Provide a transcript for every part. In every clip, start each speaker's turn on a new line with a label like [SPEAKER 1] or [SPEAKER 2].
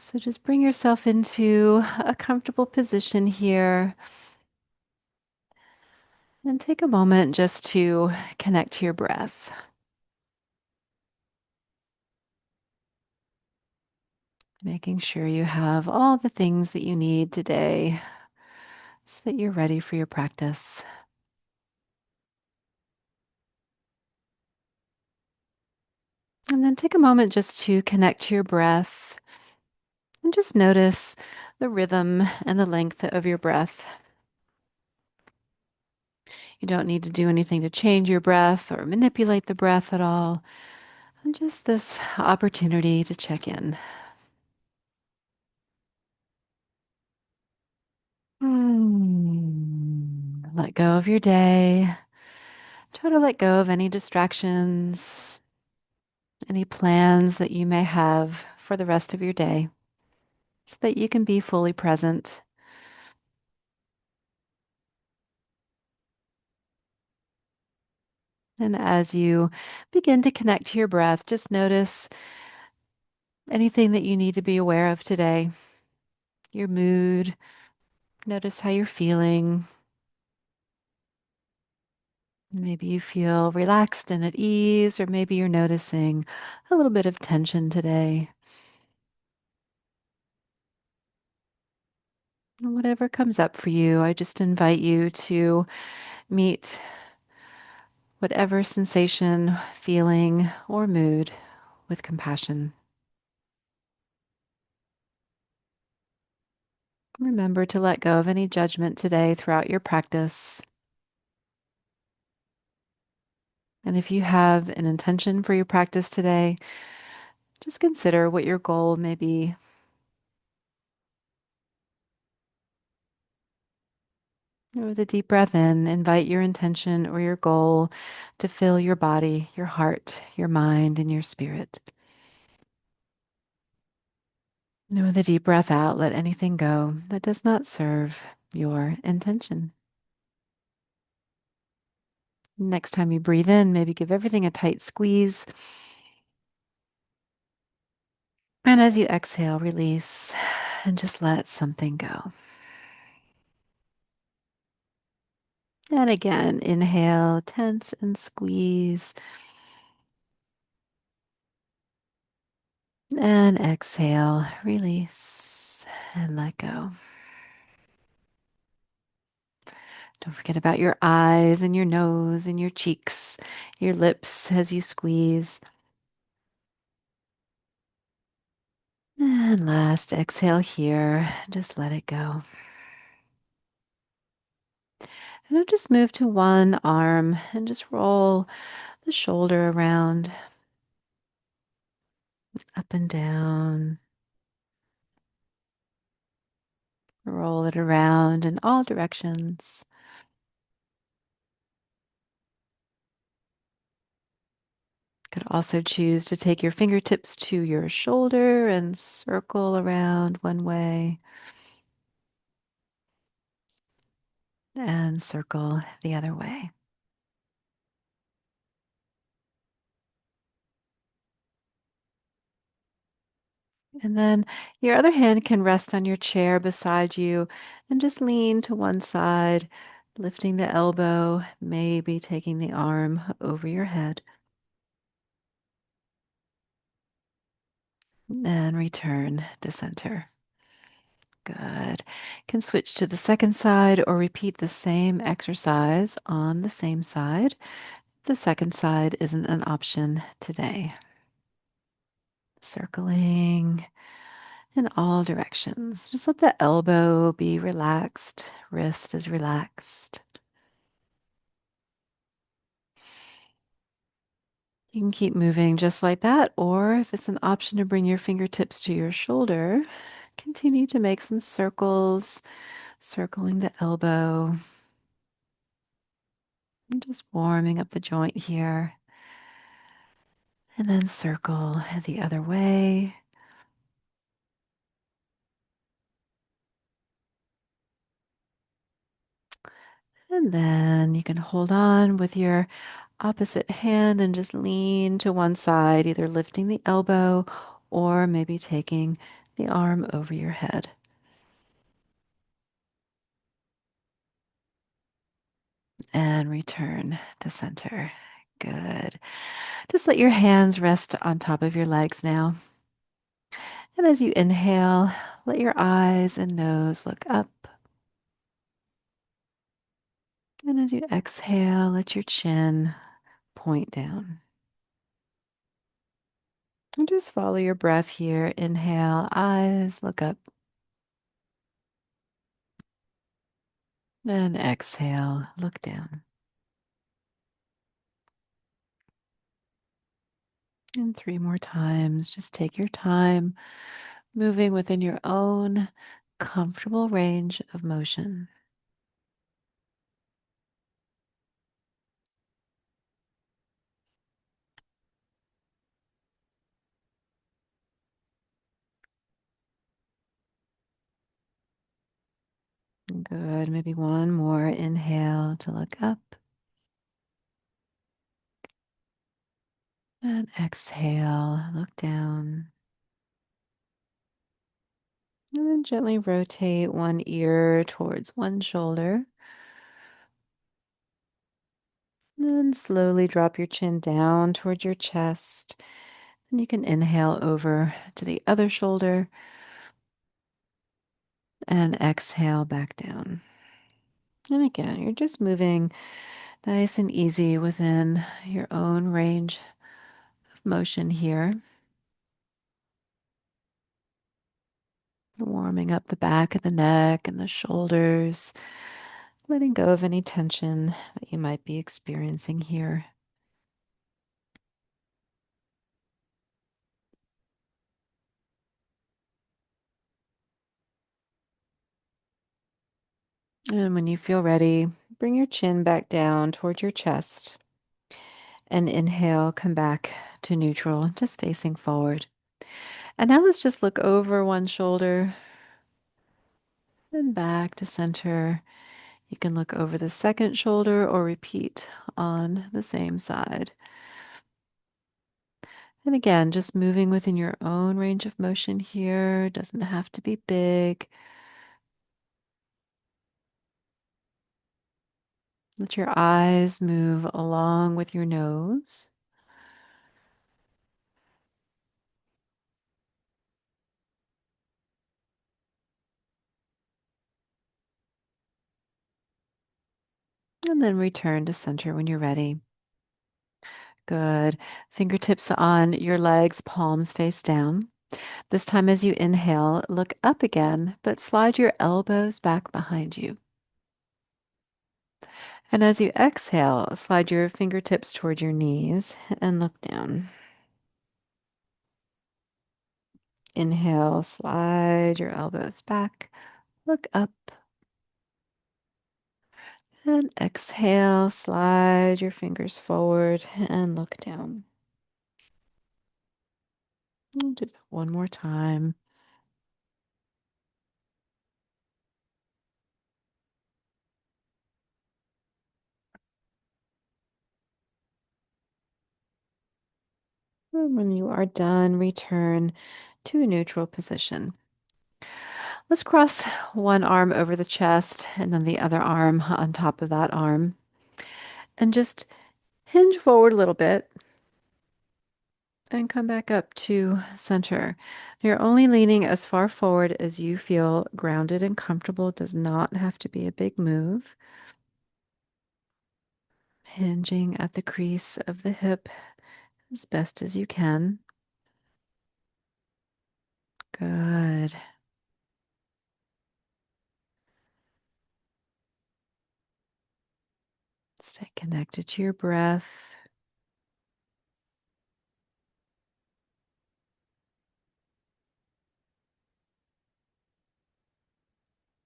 [SPEAKER 1] So just bring yourself into a comfortable position here and take a moment just to connect to your breath, making sure you have all the things that you need today so that you're ready for your practice. And then take a moment just to connect to your breath and just notice the rhythm and the length of your breath. You don't need to do anything to change your breath or manipulate the breath at all. And just this opportunity to check in. Let go of your day. Try to let go of any distractions, any plans that you may have for the rest of your day so that you can be fully present. And as you begin to connect to your breath, just notice anything that you need to be aware of today, your mood. Notice how you're feeling. Maybe you feel relaxed and at ease, or maybe you're noticing a little bit of tension today. Whatever comes up for you, I just invite you to meet whatever sensation, feeling, or mood with compassion. Remember to let go of any judgment today throughout your practice. And if you have an intention for your practice today, just consider what your goal may be. With a deep breath in, invite your intention or your goal to fill your body, your heart, your mind, and your spirit. And with a deep breath out, let anything go that does not serve your intention. Next time you breathe in, maybe give everything a tight squeeze. And as you exhale, release and just let something go. And again, inhale, tense and squeeze. And exhale, release and let go. Don't forget about your eyes and your nose and your cheeks, your lips as you squeeze. And last, exhale here. Just let it go. And I'll just move to one arm and just roll the shoulder around, up and down. Roll it around in all directions. Could also choose to take your fingertips to your shoulder and circle around one way and circle the other way. And then your other hand can rest on your chair beside you and just lean to one side, lifting the elbow, maybe taking the arm over your head. And return to center. Good. Can switch to the second side or repeat the same exercise on the same side. The second side isn't an option today. Circling in all directions. Just let the elbow be relaxed, wrist is relaxed. You can keep moving just like that, or if it's an option to bring your fingertips to your shoulder, continue to make some circles, circling the elbow, and just warming up the joint here. And then circle the other way. And then you can hold on with your opposite hand and just lean to one side, either lifting the elbow or maybe taking the arm over your head. And return to center. Good. Just let your hands rest on top of your legs now. And as you inhale, let your eyes and nose look up. And as you exhale, let your chin point down. And just follow your breath here. Inhale, eyes look up. And exhale, look down. And three more times. Just take your time, moving within your own comfortable range of motion. Good. Maybe one more inhale to look up. And exhale, look down. And then gently rotate one ear towards one shoulder. And then slowly drop your chin down towards your chest. And you can inhale over to the other shoulder and exhale back down. And again, you're just moving nice and easy within your own range of motion here. Warming up the back of the neck and the shoulders, letting go of any tension that you might be experiencing here. And when you feel ready, bring your chin back down towards your chest. And inhale, come back to neutral, just facing forward. And now let's just look over one shoulder and back to center. You can look over the second shoulder or repeat on the same side. And again, just moving within your own range of motion here. Doesn't have to be big. Let your eyes move along with your nose. And then return to center when you're ready. Good. Fingertips on your legs, palms face down. This time, as you inhale, look up again, but slide your elbows back behind you. And as you exhale, slide your fingertips toward your knees and look down. Inhale, slide your elbows back, look up. And exhale, slide your fingers forward and look down. We'll do that one more time. And when you are done, return to a neutral position. Let's cross one arm over the chest and then the other arm on top of that arm. And just hinge forward a little bit and come back up to center. You're only leaning as far forward as you feel grounded and comfortable. It does not have to be a big move. Hinging at the crease of the hip as best as you can. Good. Stay connected to your breath.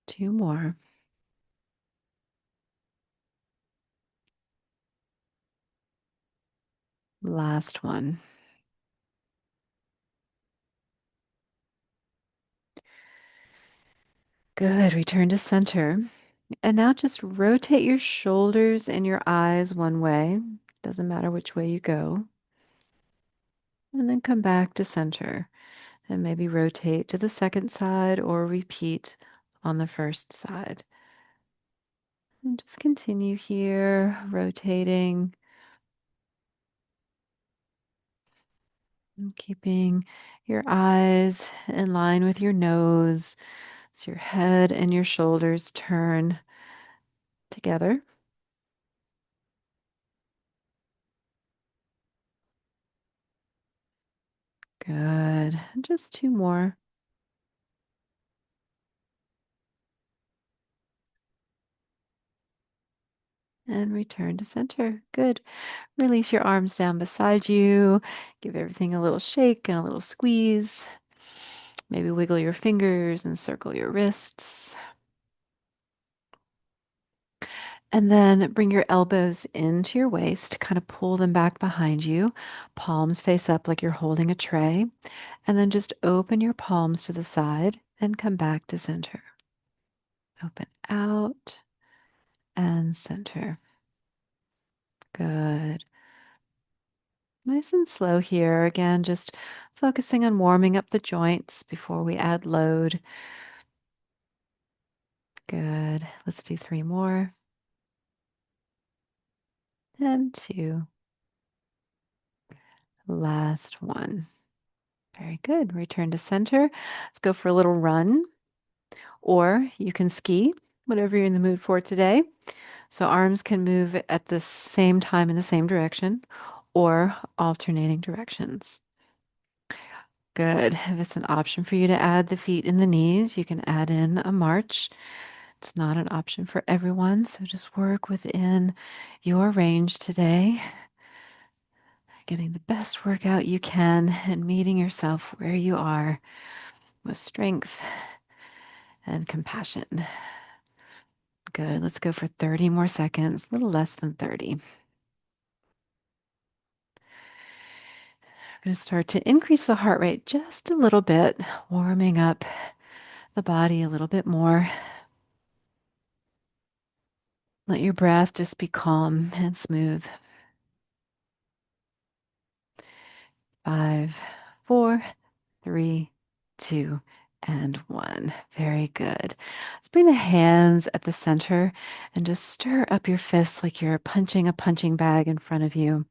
[SPEAKER 1] Two more. Last one. Good. Return to center. And now just rotate your shoulders and your eyes one way. Doesn't matter which way you go. And then come back to center. And maybe rotate to the second side or repeat on the first side. And just continue here, rotating and keeping your eyes in line with your nose as your head and your shoulders turn together. Good. Just two more. And return to center. Good. Release your arms down beside you. Give everything a little shake and a little squeeze. Maybe wiggle your fingers and circle your wrists. And then bring your elbows into your waist, kind of pull them back behind you. Palms face up like you're holding a tray. And then just open your palms to the side and come back to center. Open out and center. Good. Nice and slow here. Again, just focusing on warming up the joints before we add load. Good. Let's do three more. And two. Last one. Very good. Return to center. Let's go for a little run, or you can ski, whatever you're in the mood for today. So arms can move at the same time in the same direction or alternating directions. Good. If it's an option for you to add the feet and the knees, you can add in a march. It's not an option for everyone, so just work within your range today, getting the best workout you can and meeting yourself where you are with strength and compassion. Good. Let's go for 30 more seconds, a little less than 30. I'm going to start to increase the heart rate just a little bit, warming up the body a little bit more. Let your breath just be calm and smooth. 5, 4, 3, 2, and 1. Very good. Let's bring the hands at the center and just stir up your fists like you're punching a punching bag in front of you.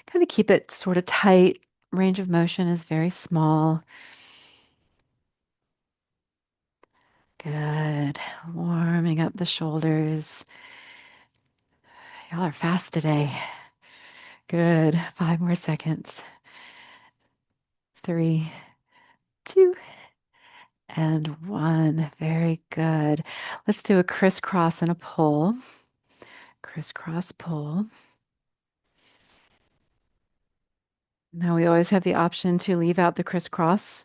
[SPEAKER 1] Kind of keep it sort of tight. Range of motion is very small. Good. Warming up the shoulders. Y'all are fast today. Good. 5 more seconds. 3, 2, and 1. Very good. Let's do a crisscross and a pull. Crisscross pull. Now we always have the option to leave out the crisscross.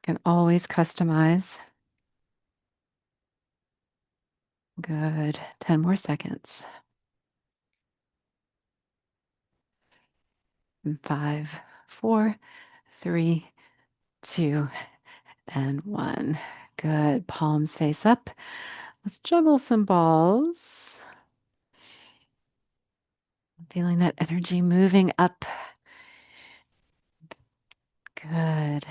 [SPEAKER 1] Can always customize. Good. 10 more seconds. And 5, 4, 3, 2, and 1. Good. Palms face up. Let's juggle some balls. Feeling that energy moving up. Good.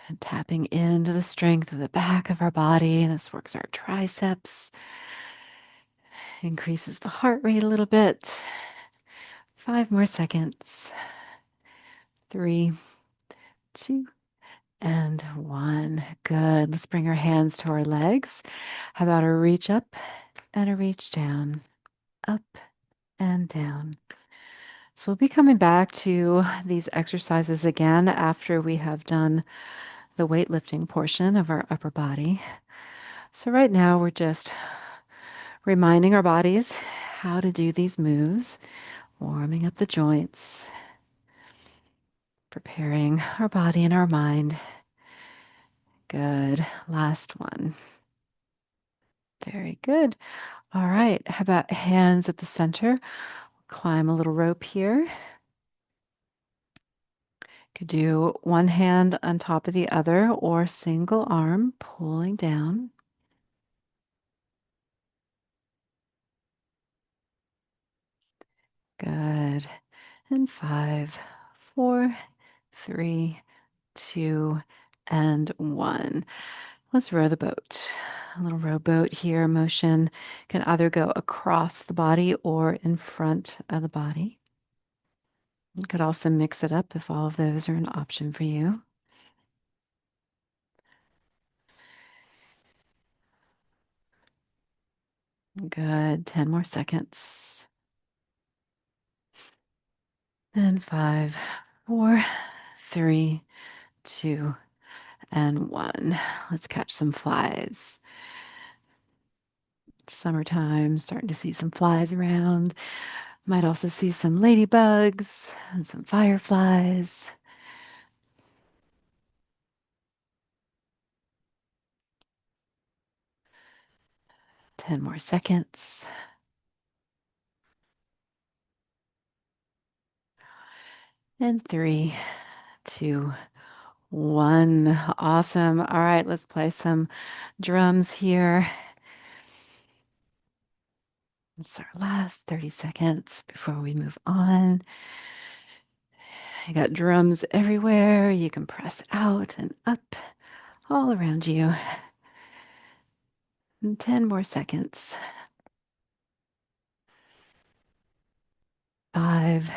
[SPEAKER 1] And tapping into the strength of the back of our body. This works our triceps, increases the heart rate a little bit. 5 more seconds. 3, 2, and 1. Good. Let's bring our hands to our legs. How about a reach up and a reach down? Up and down. So we'll be coming back to these exercises again after we have done the weightlifting portion of our upper body. So right now we're just reminding our bodies how to do these moves, warming up the joints, preparing our body and our mind. Good. Last one. Very good. All right. How about hands at the center? Climb a little rope here. Could do one hand on top of the other or single arm pulling down. Good. And 5, 4, 3, 2, and 1. Let's row the boat. A little rowboat here. Motion can either go across the body or in front of the body. You could also mix it up if all of those are an option for you. Good. 10 more seconds. And 5, 4, 3, 2, and 1. Let's catch some flies. It's summertime, starting to see some flies around. Might also see some ladybugs and some fireflies. 10 more seconds. And 3, 2, 1. Awesome. All right, let's play some drums here. It's our last 30 seconds before we move on. You got drums everywhere. You can press out and up all around you. And 10 more seconds. 5,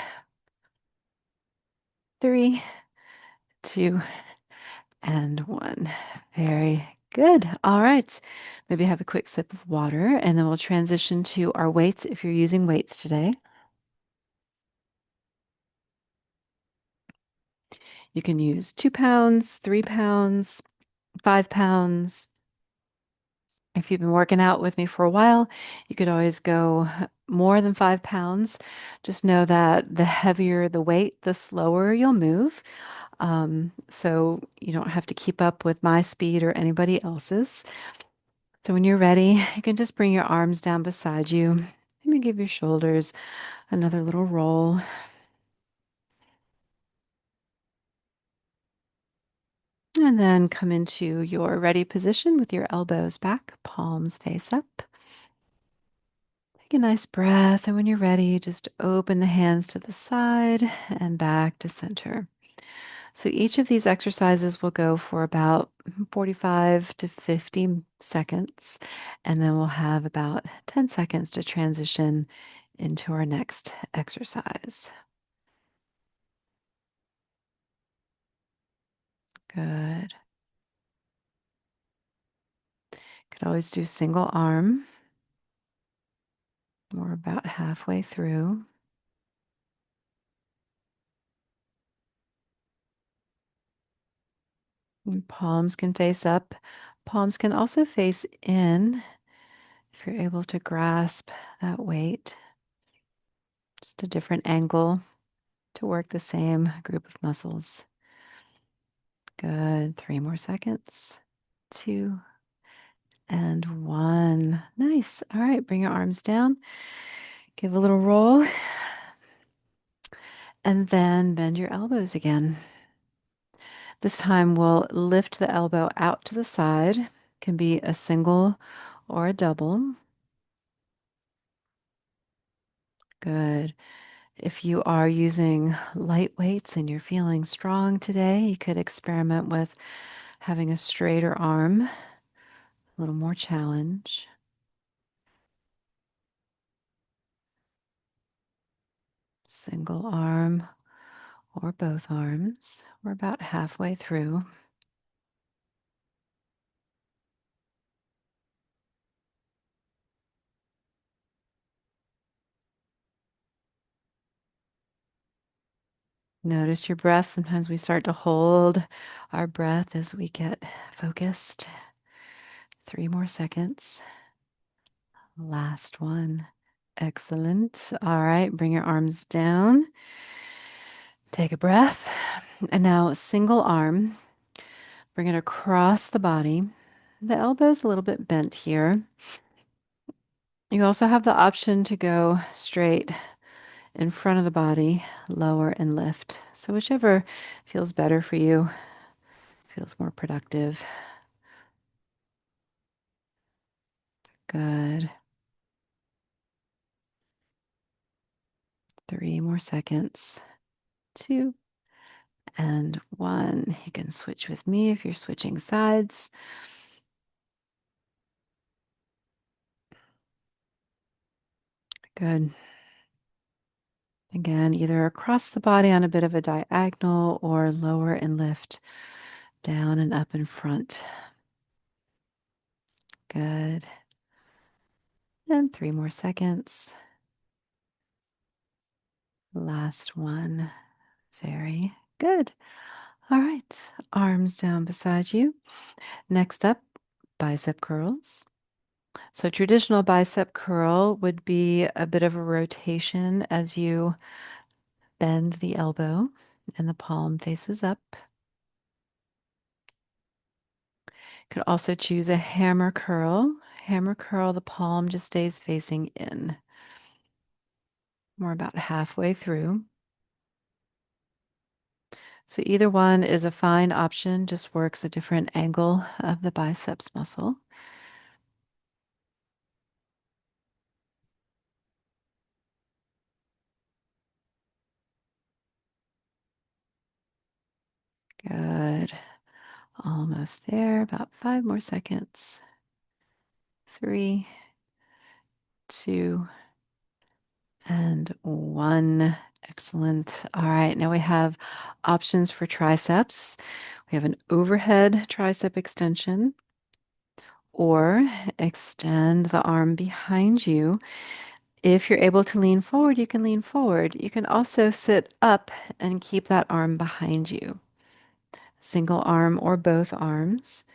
[SPEAKER 1] 3, 2, and 1. Very good. All right. Maybe have a quick sip of water and then we'll transition to our weights if you're using weights today. You can use 2 pounds, 3 pounds, 5 pounds. If you've been working out with me for a while, you could always go more than 5 pounds. Just know that the heavier the weight, the slower you'll move. So you don't have to keep up with my speed or anybody else's. So when you're ready, you can just bring your arms down beside you. Maybe give your shoulders another little roll. And then come into your ready position with your elbows back, palms face up. Take a nice breath, and when you're ready, just open the hands to the side and back to center. So each of these exercises will go for about 45 to 50 seconds, and then we'll have about 10 seconds to transition into our next exercise. Good. Could always do single arm. We're about halfway through. And palms can face up. Palms can also face in if you're able to grasp that weight. Just a different angle to work the same group of muscles. Good. 3 more seconds. 2 and 1. Nice. All right. Bring your arms down. Give a little roll. And then bend your elbows again. This time we'll lift the elbow out to the side. Can be a single or a double. Good. If you are using light weights and you're feeling strong today, you could experiment with having a straighter arm, a little more challenge. Single arm or both arms. We're about halfway through. Notice your breath. Sometimes we start to hold our breath as we get focused. 3 more seconds. Last one. Excellent. All right, bring your arms down. Take a breath. And now single arm. Bring it across the body. The elbow's a little bit bent here. You also have the option to go straight in front of the body, lower and lift. So whichever feels better for you, feels more productive. Good. 3 more seconds. 2 and 1. You can switch with me if you're switching sides. Good. Again, either across the body on a bit of a diagonal or lower and lift down and up in front. Good. And 3 more seconds. Last one. Very good. All right. Arms down beside you. Next up, bicep curls. So, traditional bicep curl would be a bit of a rotation as you bend the elbow and the palm faces up. Could also choose a hammer curl. Hammer curl, the palm just stays facing in. We're about halfway through. So either one is a fine option, just works a different angle of the biceps muscle. Good. Almost there. About 5 more seconds. 3, 2, and 1. Excellent. All right. Now we have options for triceps. We have an overhead tricep extension, or extend the arm behind you. If you're able to lean forward, you can lean forward. You can also sit up and keep that arm behind you. Single arm or both arms.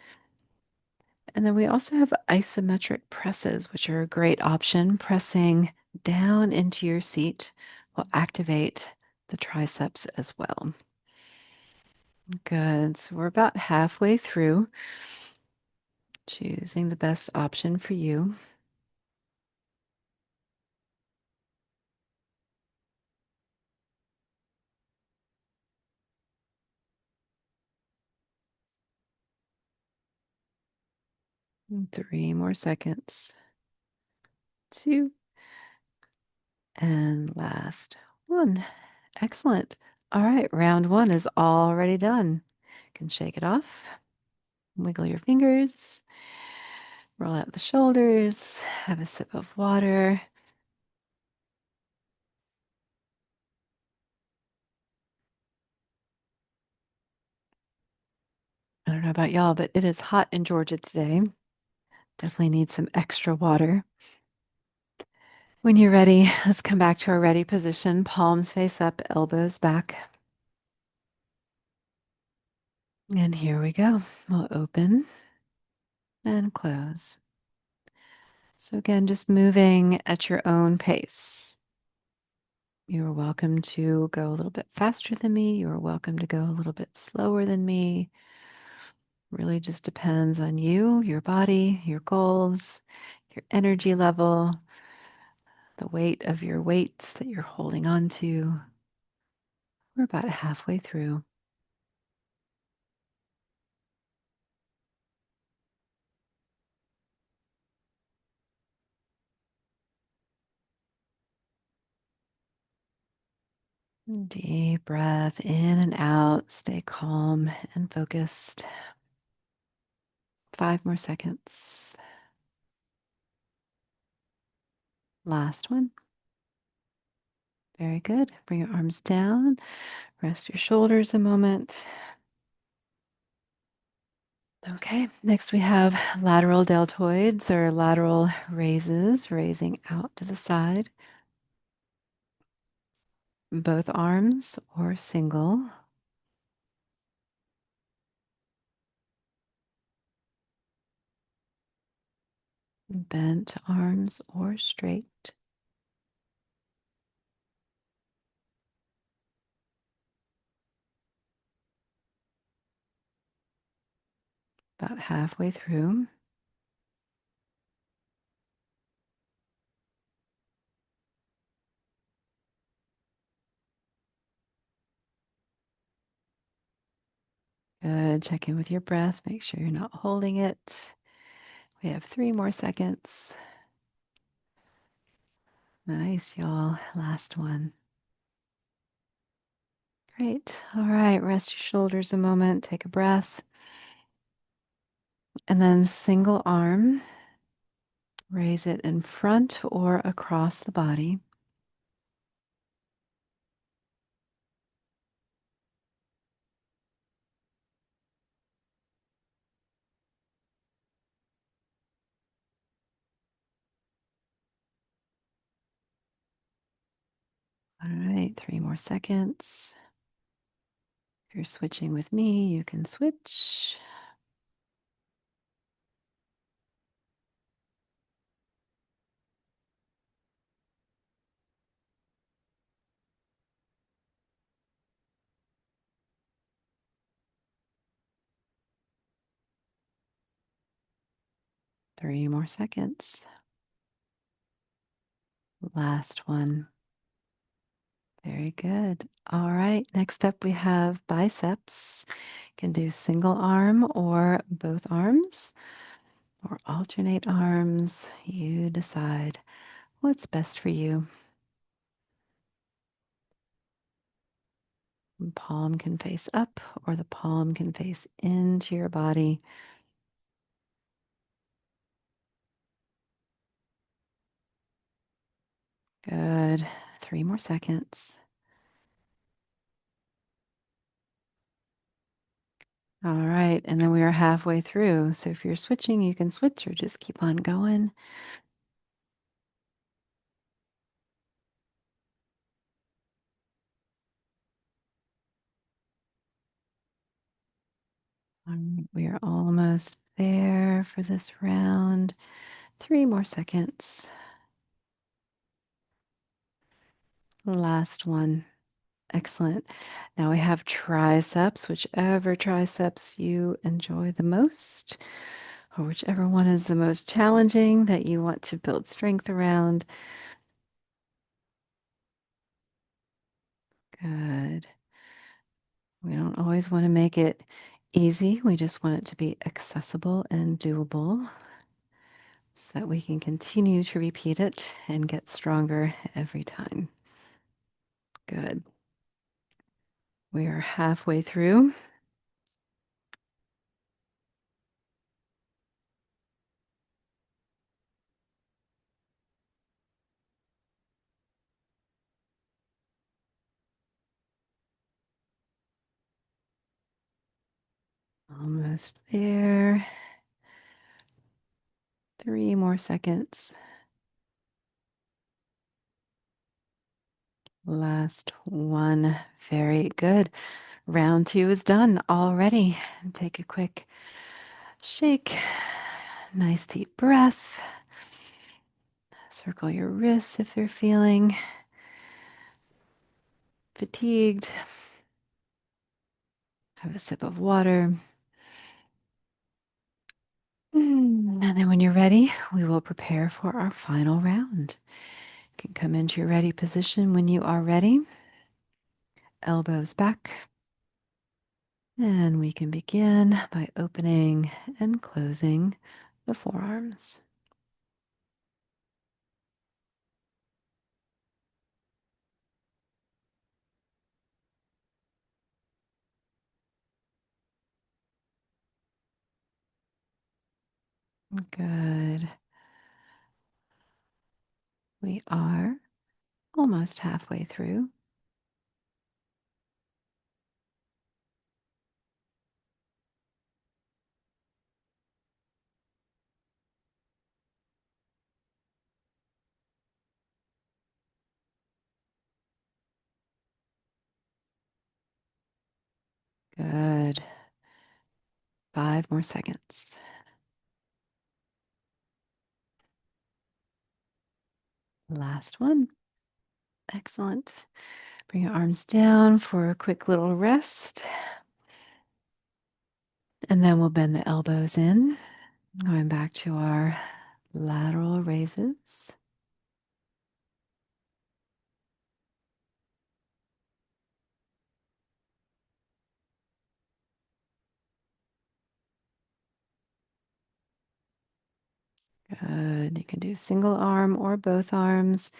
[SPEAKER 1] And then we also have isometric presses, which are a great option. Pressing down into your seat will activate the triceps as well. Good. So we're about halfway through, choosing the best option for you. And 3 more seconds. 2, and last 1. Excellent. All right, round 1 is already done. You can shake it off, wiggle your fingers, roll out the shoulders, have a sip of water. I don't know about y'all, but it is hot in Georgia today. Definitely need some extra water. When you're ready, let's come back to our ready position. Palms face up, elbows back. And here we go. We'll open and close. So again, just moving at your own pace. You're welcome to go a little bit faster than me. You're welcome to go a little bit slower than me. Really just depends on you, your body, your goals, your energy level, the weight of your weights that you're holding on to. We're about halfway through. Deep breath in and out. Stay calm and focused. 5 more seconds. Last one. Very good. Bring your arms down. Rest your shoulders a moment. Okay, next we have lateral deltoids or lateral raises, raising out to the side. Both arms or single. Bent arms or straight. About halfway through. Good. Check in with your breath. Make sure you're not holding it. We have 3 more seconds. Nice, y'all. Last one. Great. All right. Rest your shoulders a moment. Take a breath. And then single arm. Raise it in front or across the body. All right. 3 more seconds. If you're switching with me, you can switch. 3 more seconds. Last one. Very good. All right. Next up, we have biceps. You can do single arm or both arms or alternate arms. You decide what's best for you. The palm can face up or the palm can face into your body. Good. 3 more seconds. All right. And then we are halfway through. So if you're switching, you can switch or just keep on going. We are almost there for this round. 3 more seconds. Last one. Excellent. Now we have triceps, whichever triceps you enjoy the most, or whichever one is the most challenging that you want to build strength around. Good. We don't always want to make it easy. We just want it to be accessible and doable so that we can continue to repeat it and get stronger every time. Good. We are halfway through. Almost there. 3 more seconds. Last one. Very good. Round two is done already. Take a quick shake. Nice deep breath. Circle your wrists if they're feeling fatigued. Have a sip of water. And then when you're ready, we will prepare for our final round. You can come into your ready position when you are ready. Elbows back. And we can begin by opening and closing the forearms. Good. We are almost halfway through. Good. 5 more seconds. Last one. Excellent. Bring your arms down for a quick little rest. And then we'll bend the elbows in, going back to our lateral raises. Good. You can do single arm or both arms,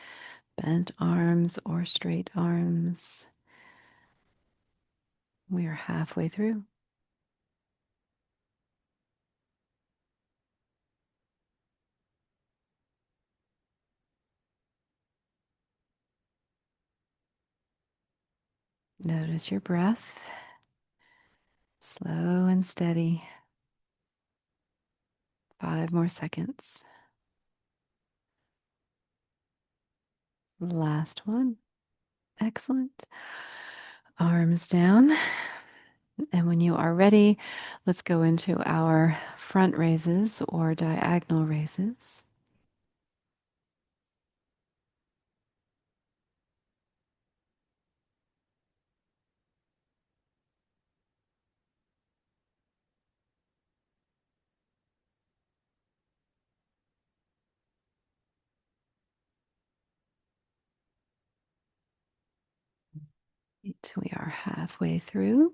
[SPEAKER 1] bent arms or straight arms. We are halfway through. Notice your breath, slow and steady. 5 more seconds. Last one. Excellent. Arms down. And when you are ready, let's go into our front raises or diagonal raises. We are halfway through.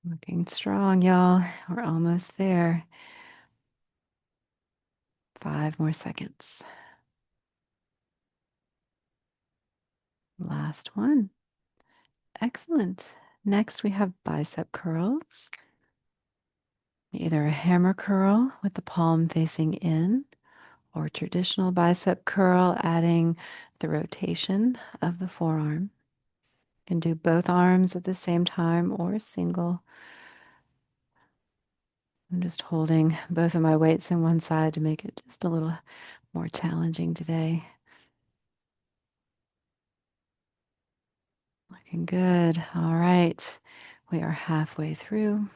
[SPEAKER 1] Looking strong, y'all. We're almost there. 5 more seconds. Last one. Excellent. Next, we have bicep curls. Either a hammer curl with the palm facing in, or traditional bicep curl, adding the rotation of the forearm. You can do both arms at the same time or single. I'm just holding both of my weights in one side to make it just a little more challenging today. Looking good. All right. We are halfway through.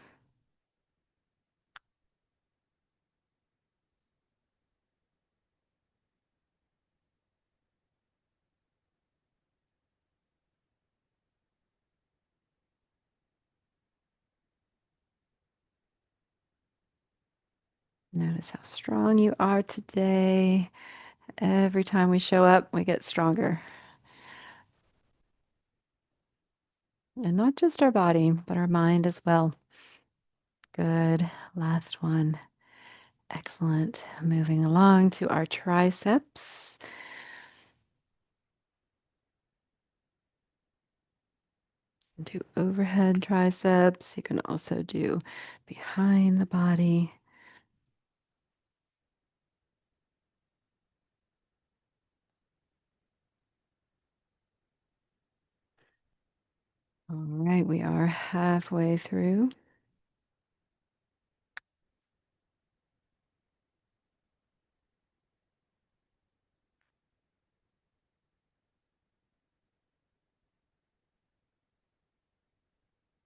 [SPEAKER 1] Notice how strong you are today. Every time we show up, we get stronger. And not just our body, but our mind as well. Good. Last one. Excellent. Moving along to our triceps. Do overhead triceps. You can also do behind the body. All right, we are halfway through.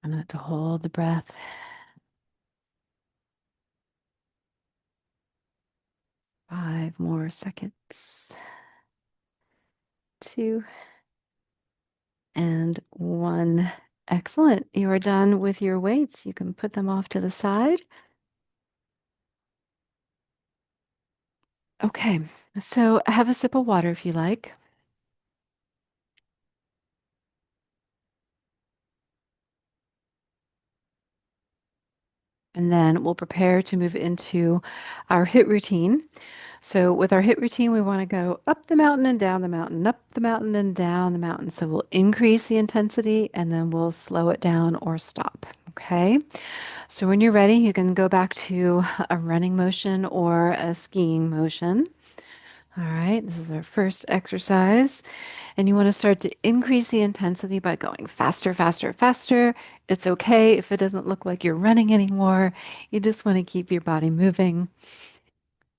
[SPEAKER 1] I'm going to hold the breath. 5 more seconds. 2 and 1. Excellent. You are done with your weights. You can put them off to the side. Okay, so have a sip of water if you like. And then we'll prepare to move into our HIIT routine. So with our HIIT routine, we want to go up the mountain and down the mountain, up the mountain and down the mountain. So we'll increase the intensity and then we'll slow it down or stop. Okay. So when you're ready, you can go back to a running motion or a skiing motion. All right. This is our first exercise. And you want to start to increase the intensity by going faster, faster, faster. It's okay if it doesn't look like you're running anymore. You just want to keep your body moving.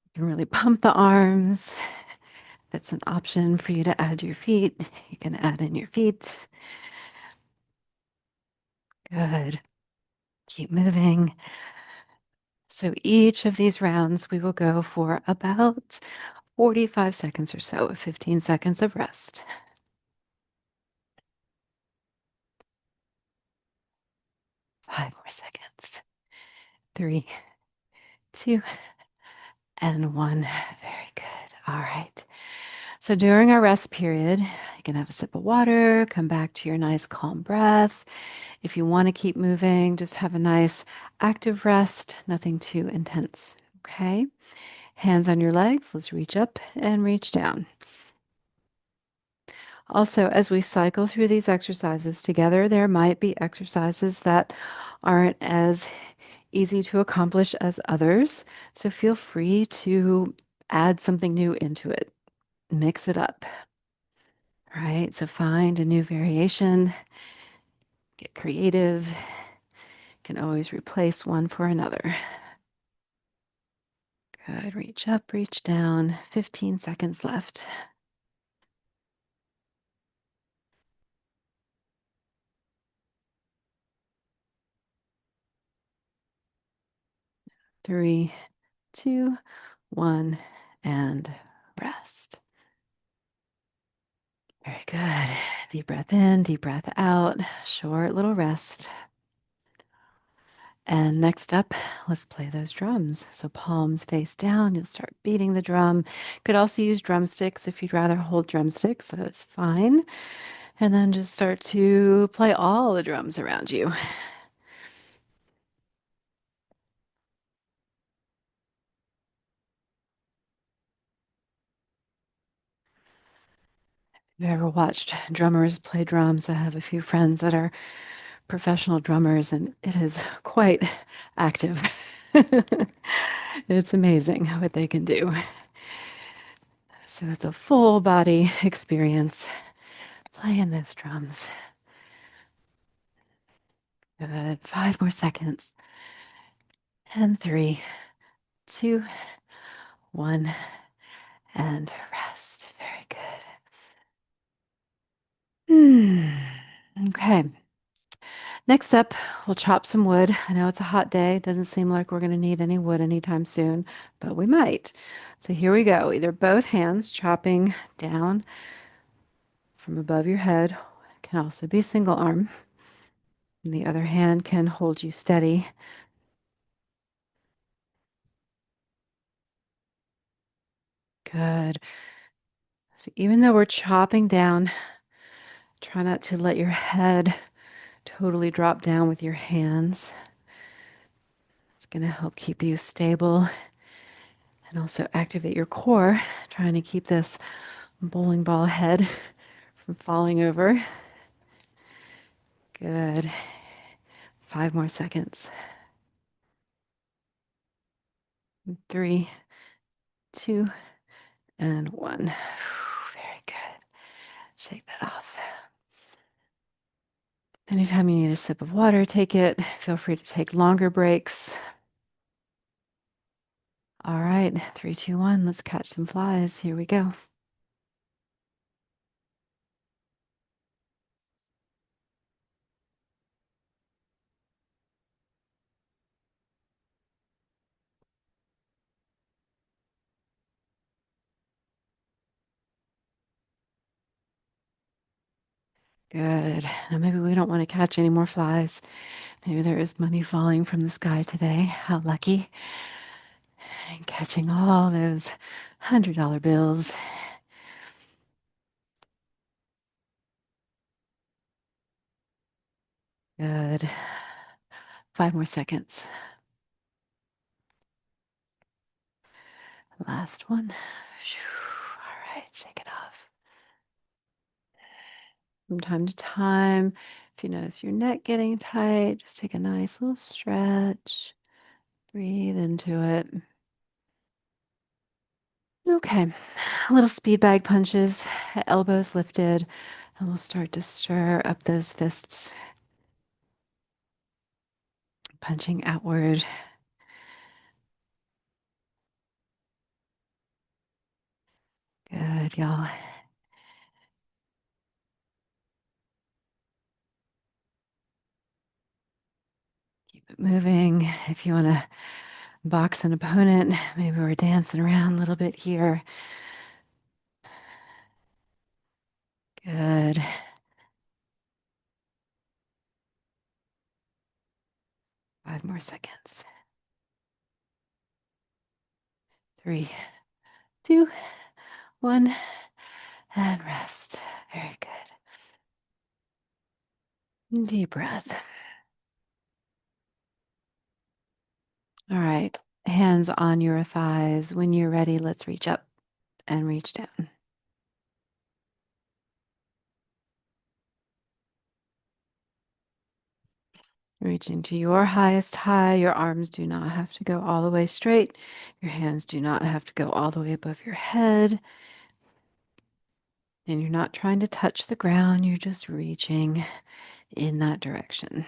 [SPEAKER 1] You can really pump the arms. If it's an option for you to add your feet, you can add in your feet. Good. Keep moving. So each of these rounds, we will go for about 45 seconds or so, 15 seconds of rest. 5 more seconds. 3, 2, and 1. Very good. All right. So during our rest period, You can have a sip of water, come back to your nice calm breath. If you want to keep moving, just have a nice active rest, nothing too intense. Okay. Hands on your legs. Let's reach up and reach down. Also, as we cycle through these exercises together, there might be exercises that aren't as easy to accomplish as others. So feel free to add something new into it, mix it up. Right? So find a new variation, get creative. Can always replace one for another. Good. Reach up, reach down. 15 seconds left. 3, 2, 1, and rest. Very good. Deep breath in, deep breath out. Short little rest. And next up, let's play those drums. So palms face down, you'll start beating the drum. Could also use drumsticks if you'd rather hold drumsticks, so that's fine. And then just start to play all the drums around you. If you've ever watched drummers play drums, I have a few friends that are professional drummers, and it is quite active. It's amazing what they can do. So it's a full body experience playing those drums. Good. 5 more seconds. And 3, 2, 1, and rest. Very good. Okay. Next up, we'll chop some wood. I know it's a hot day. It doesn't seem like we're going to need any wood anytime soon, but we might. So here we go. Either both hands chopping down from above your head. It can also be single arm. And the other hand can hold you steady. Good. So even though we're chopping down, try not to let your head totally drop down with your hands. It's going to help keep you stable and also activate your core, trying to keep this bowling ball head from falling over. Good. 5 more seconds. 3, 2, and 1. Very good. Shake that off. Anytime you need a sip of water, take it. Feel free to take longer breaks. All right, 3, 2, 1. Let's catch some flies. Here we go. Good. Now maybe we don't want to catch any more flies. Maybe there is money falling from the sky today. How lucky. And catching all those $100 bills. Good. 5 more seconds. Last one. All right, shake it off. From time to time, if you notice your neck getting tight, just take a nice little stretch. Breathe into it. Okay, little speed bag punches, elbows lifted, and we'll start to stir up those fists, punching outward. Good, y'all. Keep it moving. If you want to box an opponent, maybe we're dancing around a little bit here. Good. 5 more seconds. 3, 2, 1, and rest. Very good. Deep breath. All right. Hands on your thighs. When you're ready, let's reach up and reach down. Reaching to your highest high. Your arms do not have to go all the way straight. Your hands do not have to go all the way above your head. And you're not trying to touch the ground. You're just reaching in that direction.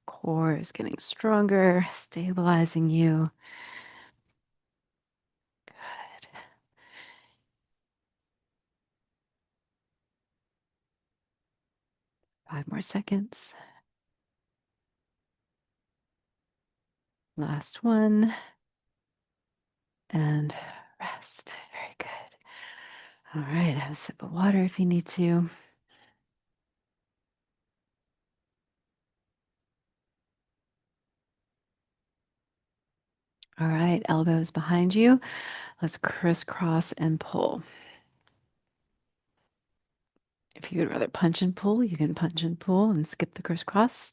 [SPEAKER 1] Core is getting stronger, stabilizing you. Good. 5 more seconds. Last one. And rest. Very good. All right. Have a sip of water if you need to. All right. Elbows behind you. Let's crisscross and pull. If you would rather punch and pull, you can punch and pull and skip the crisscross.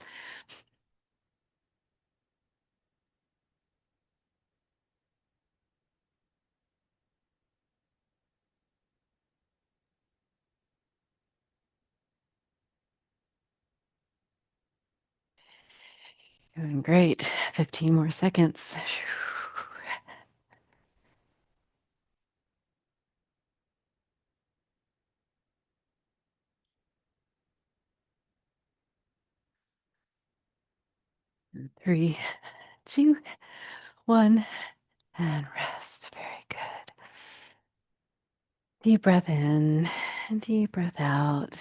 [SPEAKER 1] Doing great. 15 more seconds. 3, 2, 1, and rest. Very good. Deep breath in and deep breath out.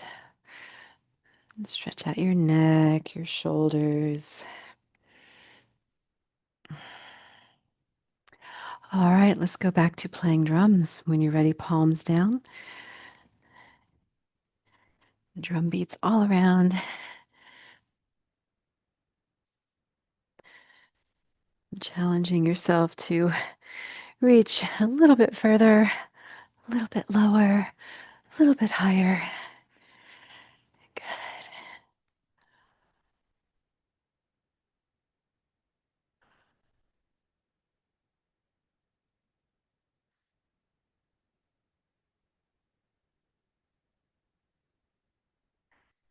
[SPEAKER 1] Stretch out your neck, your shoulders. All right, let's go back to playing drums. When you're ready, palms down. Drum beats all around. Challenging yourself to reach a little bit further, a little bit lower, a little bit higher. Good.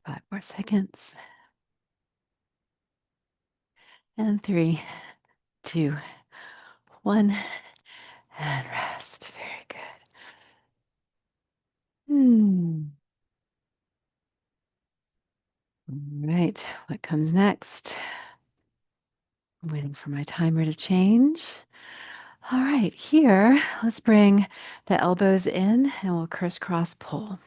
[SPEAKER 1] 5 more seconds. And 3, 2, 1, and rest. Very good. All right, what comes next? I'm waiting for my timer to change. All right, here, let's bring the elbows in and we'll crisscross pull.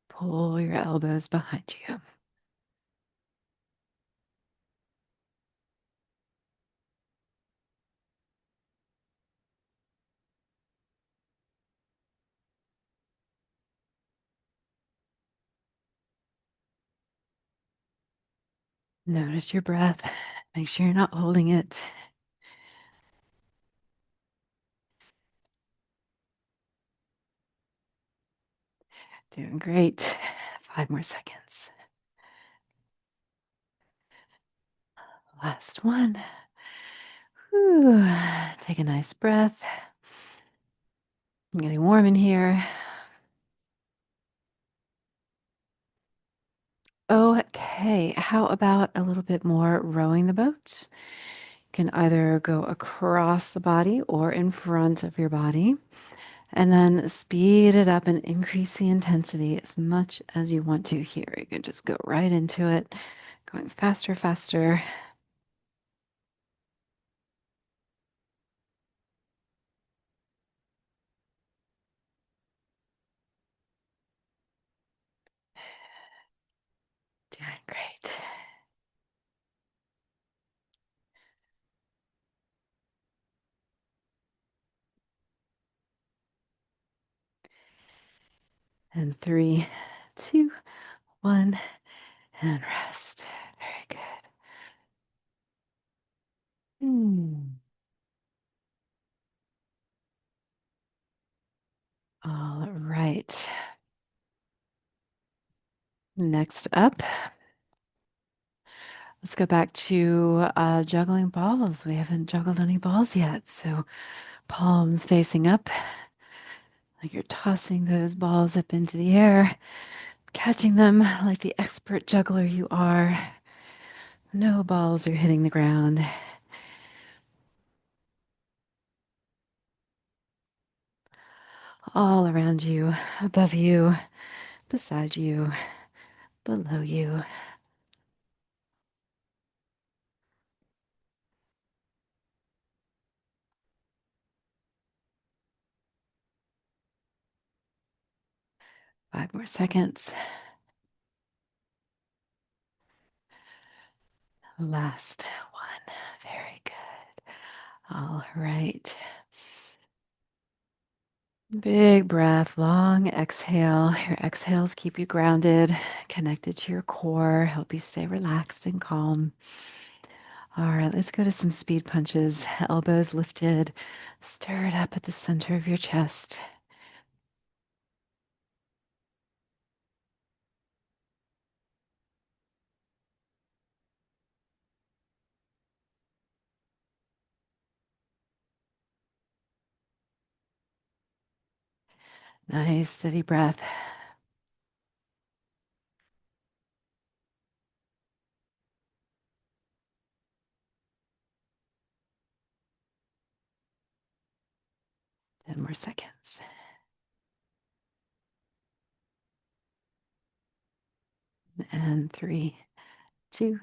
[SPEAKER 1] Pull your elbows behind you. Notice your breath. Make sure you're not holding it. Doing great. 5 more seconds. Last one. Whew. Take a nice breath. I'm getting warm in here. Okay, how about a little bit more rowing the boat? You can either go across the body or in front of your body, and then speed it up and increase the intensity as much as you want to here. You can just go right into it, going faster, faster. Doing great. And 3, 2, 1, and rest. Very good. Next up, let's go back to juggling balls. We haven't juggled any balls yet. So palms facing up, like you're tossing those balls up into the air, catching them like the expert juggler you are. No balls are hitting the ground. All around you, above you, beside you, below you. Five more seconds. Last one. Very good. All right. Big breath, long exhale. Your exhales keep you grounded, connected to your core, help you stay relaxed and calm. All right, let's go to some speed punches. Elbows lifted, stirred up at the center of your chest. Nice, steady breath. Ten more seconds. And three, two,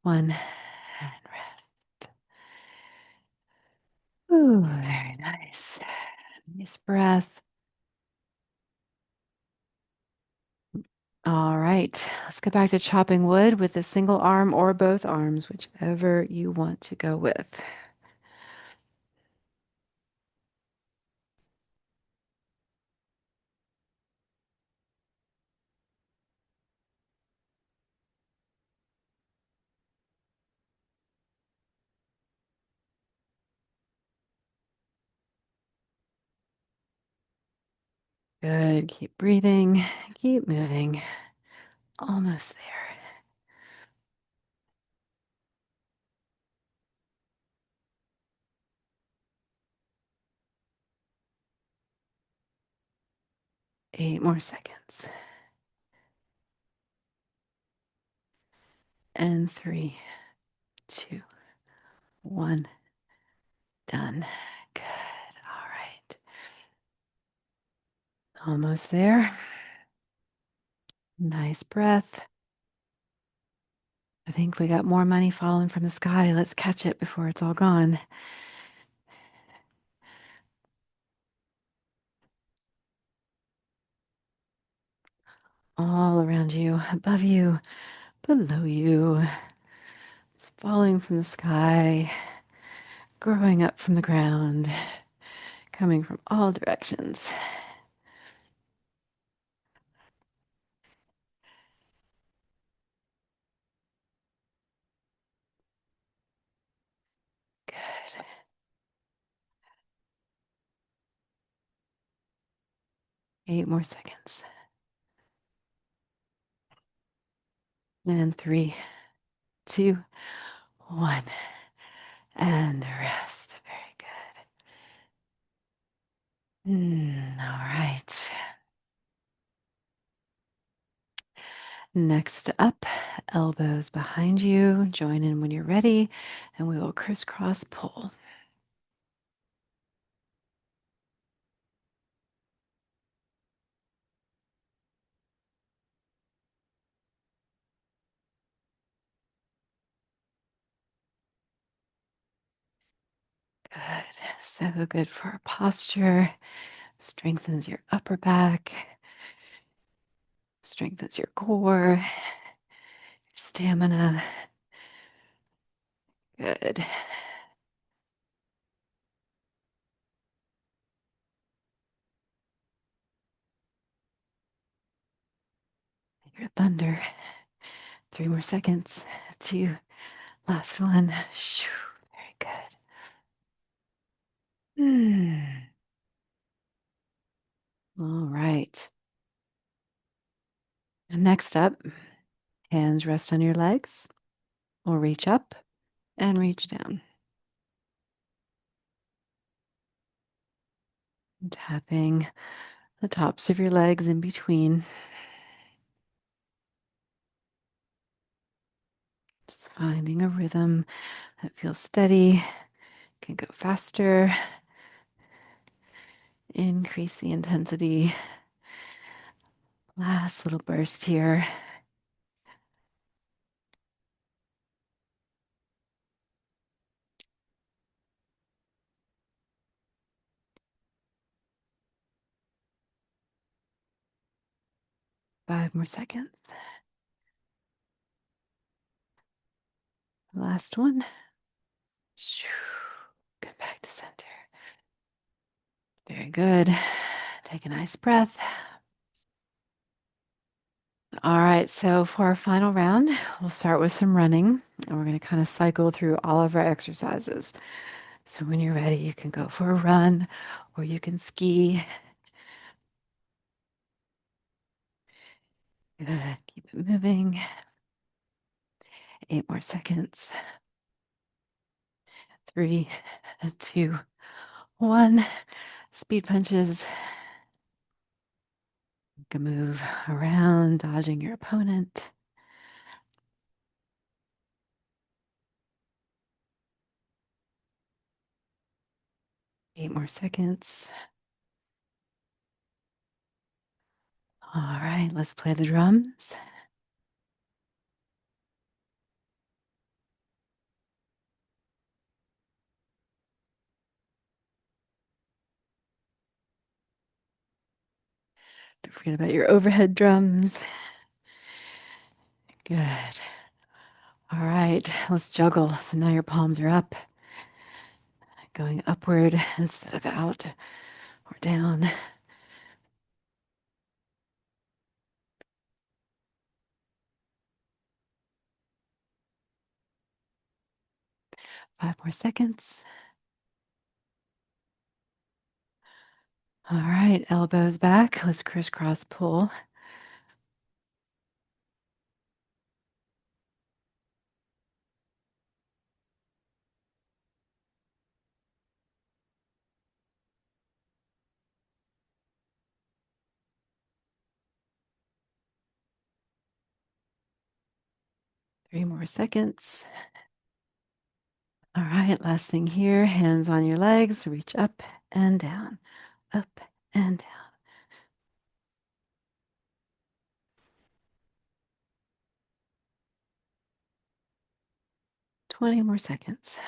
[SPEAKER 1] one, and rest. Ooh, very nice. Nice breath. All right, let's go back to chopping wood with a single arm or both arms, whichever you want to go with. Good. Keep breathing. Keep moving. Almost there. Eight more seconds. And three, two, one. Done. Good. All right. Almost there. Nice breath. I think we got more money falling from the sky. Let's catch it before it's all gone. All around you, above you, below you. It's falling from the sky, growing up from the ground, coming from all directions. Good. Eight more seconds. And three, two, one. And rest. Very good. All right. Next up, elbows behind you. Join in when you're ready, and we will crisscross pull. Good. So good for our posture. Strengthens your upper back, strengthens your core, your stamina. Good. Your thunder. Three more seconds. Two. Last one. Shoo. Very good. All right. Next up, hands rest on your legs or reach up and reach down. Tapping the tops of your legs in between. Just finding a rhythm that feels steady, can go faster, increase the intensity. Last little burst here. Five more seconds. Last one. Come back to center. Very good. Take a nice breath. All right, so for our final round, we'll start with some running, and we're going to kind of cycle through all of our exercises. So when you're ready, you can go for a run or you can ski. Good. Keep it moving. 8 more seconds. 3, 2, 1. Speed punches. You can move around, dodging your opponent. 8 more seconds. All right, let's play the drums. Don't forget about your overhead drums. Good. All right, let's juggle. So now your palms are up, going upward instead of out or down. 5 more seconds. All right, elbows back. Let's crisscross pull. Three more seconds. All right, last thing here, hands on your legs, reach up and down, up and down. 20 more seconds.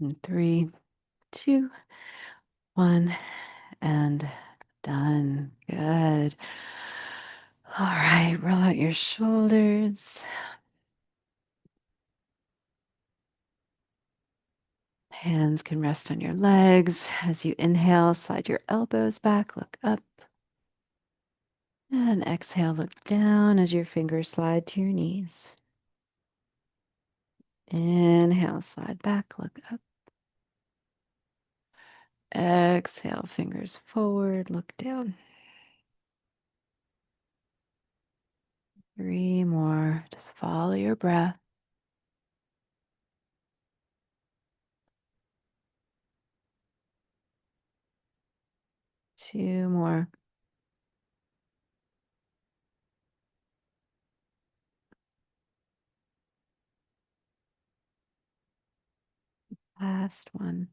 [SPEAKER 1] And 3, 2, 1, and done. Good. All right, roll out your shoulders. Hands can rest on your legs. As you inhale, slide your elbows back, look up. And exhale, look down as your fingers slide to your knees. Inhale, slide back, look up. Exhale, fingers forward, look down. 3 more. Just follow your breath. 2 more. Last one.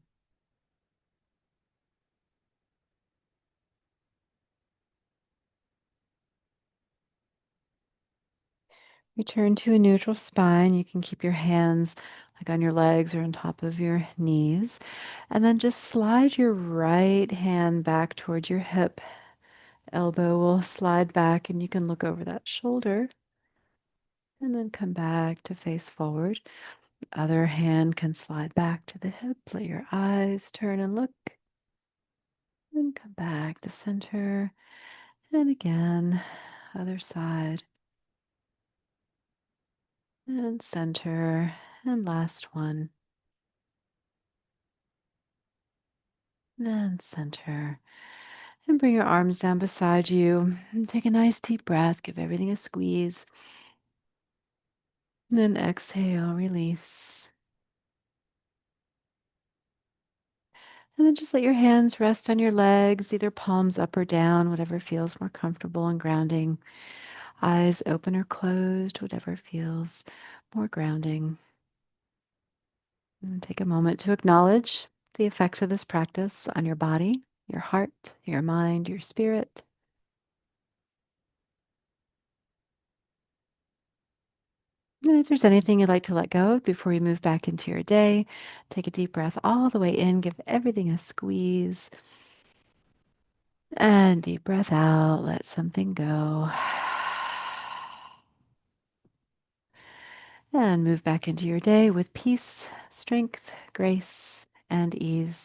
[SPEAKER 1] Return to a neutral spine. You can keep your hands like on your legs or on top of your knees. And then just slide your right hand back towards your hip. Elbow will slide back and you can look over that shoulder and then come back to face forward. Other hand can slide back to the hip. Let your eyes turn and look. And come back to center. And again, other side. and center, and last one, and center. And bring your arms down beside you. And take a nice deep breath. Give everything a squeeze. Then exhale, release. And then just let your hands rest on your legs, either palms up or down, whatever feels more comfortable and grounding. Eyes open or closed, whatever feels more grounding. And take a moment to acknowledge the effects of this practice on your body, your heart, your mind, your spirit. And if there's anything you'd like to let go of before you move back into your day, take a deep breath all the way in, give everything a squeeze. And deep breath out, let something go. And move back into your day with peace, strength, grace, and ease.